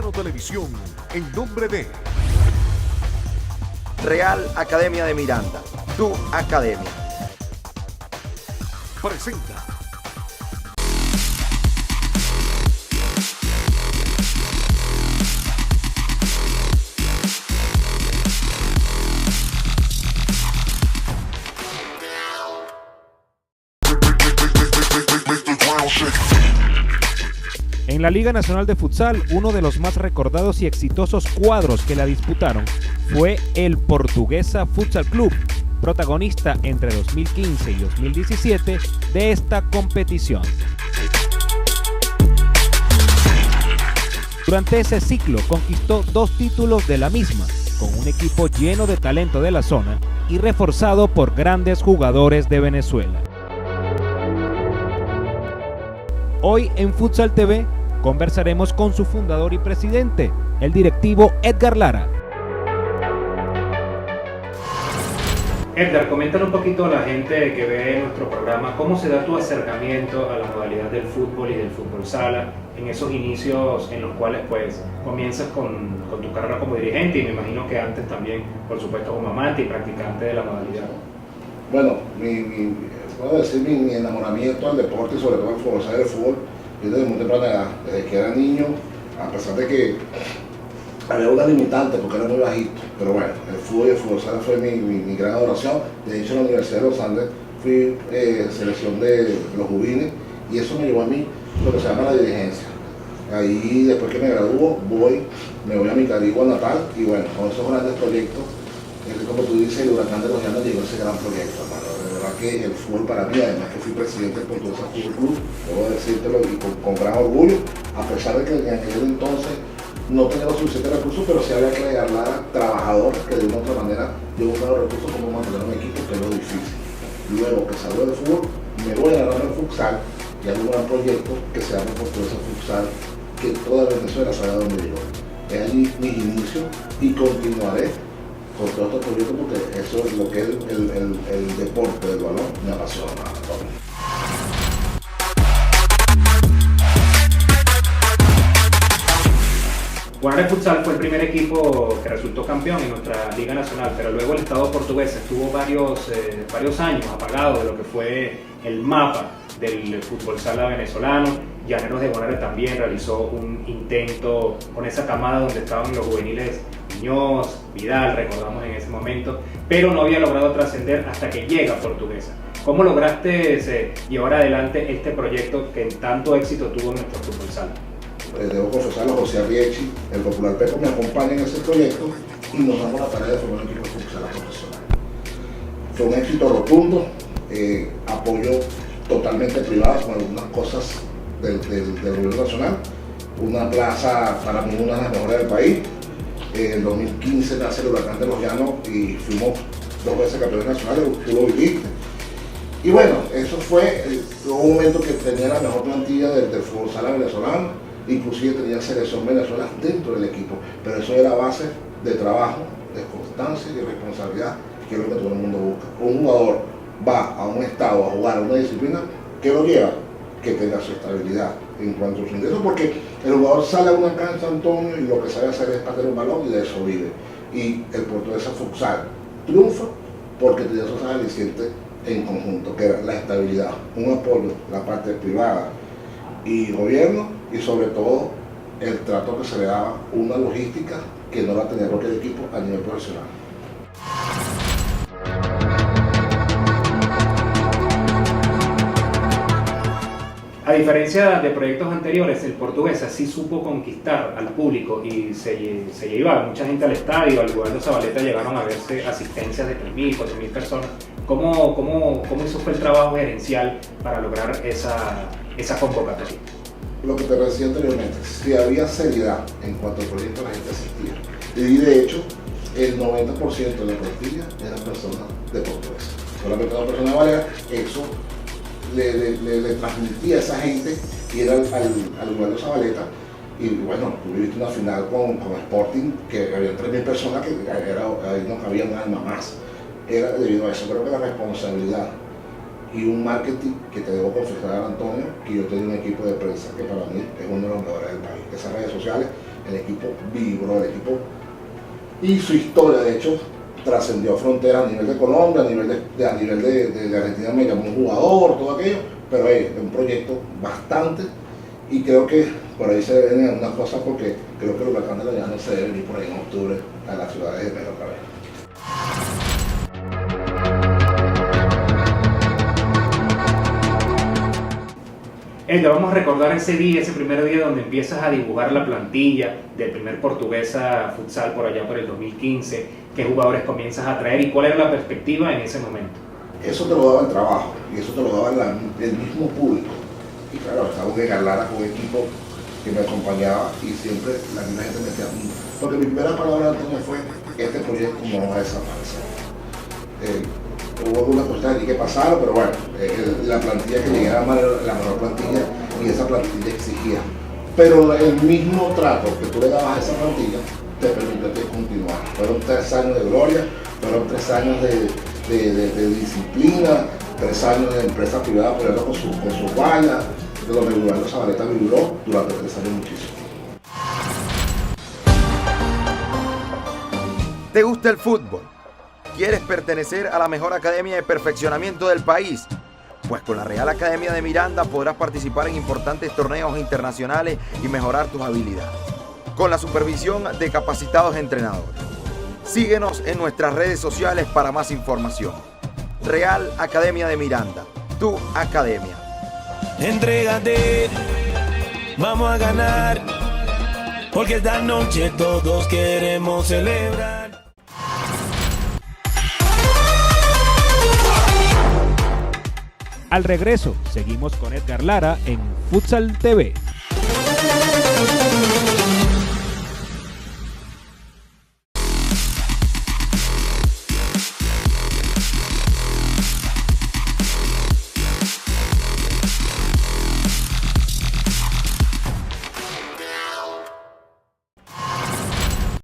Dominicano Televisión, en nombre de Real Academia de Miranda, tu academia. presenta En la Liga Nacional de Futsal, uno de los más recordados y exitosos cuadros que la disputaron fue el Portuguesa Futsal Club, protagonista entre 2015 y 2017 de esta competición. Durante ese ciclo conquistó 2 títulos de la misma, con un equipo lleno de talento de la zona y reforzado por grandes jugadores de Venezuela. Hoy en Futsal TV conversaremos con su fundador y presidente, el directivo Edgar Lara. Edgar, coméntale un poquito a la gente que ve nuestro programa cómo se da tu acercamiento a la modalidad del fútbol y del fútbol sala en esos inicios en los cuales pues comienzas con tu carrera como dirigente y me imagino que antes también, por supuesto, como amante y practicante de la modalidad. Bueno, puedo decir mi enamoramiento al deporte y sobre todo al fútbol, del fútbol, desde muy temprana edad, desde que era niño, a pesar de que había una limitante porque era muy bajito, pero bueno, el fútbol y el fútbol sala fue mi gran adoración. De hecho, en la Universidad de los Andes fui selección de los juveniles y eso me llevó a mí lo que se llama la dirigencia. Ahí, después que me gradúo, me voy a mi Carigua natal y bueno, con esos grandes proyectos, como tú dices, el Huracán de los Llanos llegó a ese gran proyecto, hermano. De verdad que el fútbol para mí, además que fui presidente del Portuguesa Fútbol Club, debo decírtelo y con gran orgullo, a pesar de que en aquel entonces no tenía los suficientes recursos, pero sí había que regalar a trabajadores que de una u otra manera yo buscaba los recursos como mantener un equipo, que es lo difícil. Luego que salgo del fútbol, me voy a la rama del futsal y hago un gran proyecto que se llama Portuguesa Futsal, que toda Venezuela sabe a dónde llegó. Es allí mis inicios y continuaré con todos estos proyectos porque eso es lo que es el deporte del balón, me apasiona. Guanare Futsal fue el primer equipo que resultó campeón en nuestra Liga Nacional, pero luego el Estado portugués estuvo varios años apagado de lo que fue el mapa del fútbol sala venezolano. Llaneros de Guanare también realizó un intento con esa camada donde estaban los juveniles Muñoz, Vidal, recordamos en ese momento, pero no había logrado trascender hasta que llega Portuguesa. ¿Cómo lograste llevar adelante este proyecto que tanto éxito tuvo en nuestro fútbol sala? Debo confesarlo, José Arriechi, el popular Pepo, me acompaña en ese proyecto y nos damos la tarea de formar un equipo de fútbol sala profesional. Fue un éxito rotundo, apoyo totalmente privado con algunas cosas del gobierno nacional, una plaza para mí una de las mejores del país. En 2015 nace el Huracán de los Llanos y fuimos 2 veces campeones nacionales, tú lo viviste. Y bueno, eso fue un momento que tenía la mejor plantilla del fútbol sala venezolano, inclusive tenía selección Venezuela dentro del equipo, pero eso era base de trabajo, de constancia y responsabilidad, que es lo que todo el mundo busca. Un jugador va a un estado a jugar a una disciplina, ¿qué lo lleva? Que tenga su estabilidad en cuanto a su ingreso, porque el jugador sale a una cancha, Antonio, y lo que sabe hacer es patear un balón y de eso vive. Y el Portuguesa Futsal triunfa porque tenía esos alicientes en conjunto, que era la estabilidad, un apoyo, la parte privada y gobierno, y sobre todo el trato que se le daba, una logística que no la tenía cualquier equipo a nivel profesional. A diferencia de proyectos anteriores, el Portuguesa sí supo conquistar al público y se llevaba mucha gente al estadio. Al lugar de Zabaleta llegaron a verse asistencias de 3.000, 4.000 personas. ¿Cómo hizo fue el trabajo gerencial para lograr esa convocatoria? Lo que te decía anteriormente, si había seriedad en cuanto al proyecto, la gente asistía. Y de hecho, el 90% de la plantilla eran personas de Portuguesa. Solamente una persona de Baleares, eso le transmitía a esa gente ir al lugar de Zabaleta. Y bueno, tú viviste una final con Sporting, que había 3.000 personas, que ahí no cabía un alma más. Era debido a eso. Creo que la responsabilidad y un marketing que te debo confesar, Antonio, que yo tenía un equipo de prensa que para mí es uno de los mejores del país. Esas redes sociales El equipo vibró, el equipo y su historia, de hecho, trascendió fronteras a nivel de Colombia, a nivel de Argentina me llamó un jugador, todo aquello, pero es un proyecto bastante, y creo que por ahí se ven algunas cosas, porque creo que el Huracán de la Llana se debe venir por ahí en octubre a las ciudades de México otra vez. Te vamos a recordar ese día, ese primer día donde empiezas a dibujar la plantilla del primer Portuguesa Futsal por allá por el 2015, qué jugadores comienzas a traer y cuál era la perspectiva en ese momento. Eso te lo daba el trabajo y eso te lo daba el mismo público. Y claro, estaba en Garlara con un equipo que me acompañaba y siempre la misma gente me decía, porque mi primera palabra Antonio fue, este proyecto no va a desaparecer. Hubo algunas cosas que pasaron, pero bueno, la plantilla que llegué era la mejor plantilla y esa plantilla exigía. Pero el mismo trato que tú le dabas a esa plantilla te permitió continuar. Fueron 3 años de gloria, fueron 3 años de disciplina, 3 años de empresa privada apoyando con sus vallas, de donde Eduardo Zabaleta vibró durante 3 años muchísimo. ¿Te gusta el fútbol? ¿Quieres pertenecer a la mejor academia de perfeccionamiento del país? Pues con la Real Academia de Miranda podrás participar en importantes torneos internacionales y mejorar tus habilidades, con la supervisión de capacitados entrenadores. Síguenos en nuestras redes sociales para más información. Real Academia de Miranda, tu academia. Entrégate, vamos a ganar, porque esta noche todos queremos celebrar. Al regreso, seguimos con Edgar Lara en Futsal TV.